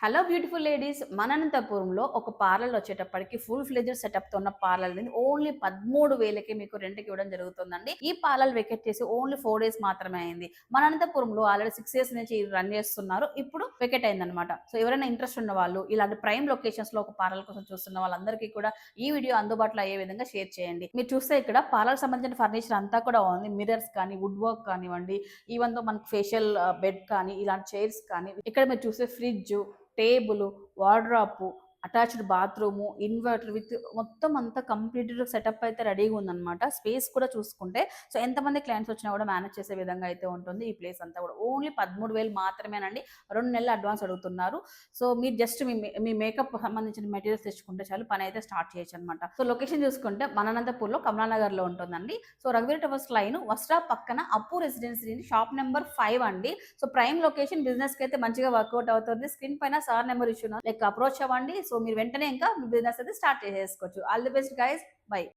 Hello beautiful ladies, మన అనంతపురంలో ఒక పార్లర్ వచ్చేటప్పటికి ఫుల్ ఫ్లెడ్జ్డ్ సెటప్ తో ఉన్న పార్లర్ అనేది ఓన్లీ 13,000కి మీకు రెంట్కి ఇవ్వడం జరుగుతుందండి. ఈ పార్లర్ వెకెట్ చేసి ఓన్లీ 4 డేస్ మాత్రమే అయింది. మన అనంతపురంలో ఆల్రెడీ 6 ఇయర్స్ నుంచి రన్ చేస్తున్నారు. ఇప్పుడు వెకెట్ అయిందనమాట. సో ఎవరైనా ఇంట్రెస్ట్ ఉన్న వాళ్ళు ఇలాంటి ప్రైమ్ లొకేషన్స్ లో ఒక పార్లర్ కోసం చూస్తున్న వాళ్ళందరికీ కూడా ఈ వీడియో అందుబాటులో అయ్యే విధంగా షేర్ చేయండి. మీరు చూస్తే ఇక్కడ పార్లర్ సంబంధించిన ఫర్నిచర్ అంతా కూడా ఉంది. మిరర్స్ కానీ, వుడ్ వర్క్ కానివ్వండి, ఈవెన్ తో మనకు ఫేషియల్ బెడ్ కానీ, ఇలాంటి చైర్స్ కానీ, ఇక్కడ మీరు చూసే fridge, table, wardrobe, attached bathroom, inverter with మొత్తం అంతా కంప్లీట్ సెటప్ అయితే రెడీగా ఉందన్నమాట. స్పేస్ కూడా చూసుకుంటే సో ఎంతమంది క్లయింట్స్ వచ్చినా కూడా మేనేజ్ చేసే విధంగా అయితే ఉంటుంది ఈ ప్లేస్ అంతా కూడా. ఓన్లీ 13,000 మాత్రమేనండి. 2 నెలలు అడ్వాన్స్ అడుగుతున్నారు. సో మీరు జస్ట్ మీ మేకప్ సంబంధించిన మెటీరియల్స్ తెచ్చుకుంటే చాలు, పని అయితే స్టార్ట్ చేయొచ్చు అనమాట. సో లొకేషన్ చూసుకుంటే మన అనంతపూర్లో కమలానగర్లో ఉంటుందండి. సో రఘువీర్ టవర్స్ లైన్ వస్త్రా పక్కన అప్పు రెసిడెన్సీ షాప్ నెంబర్ 5 అండి. సో ప్రైమ్ లొకేషన్, బిజినెస్ కి అయితే మంచిగా వర్కౌట్ అవుతుంది. స్క్రీన్ పైన sir number issue like approach అవ్వండి. సో మీరు వెంటనే ఇంకా మీ బిజినెస్ అయితే స్టార్ట్ చేసేసుకోవచ్చు. All the best guys, by.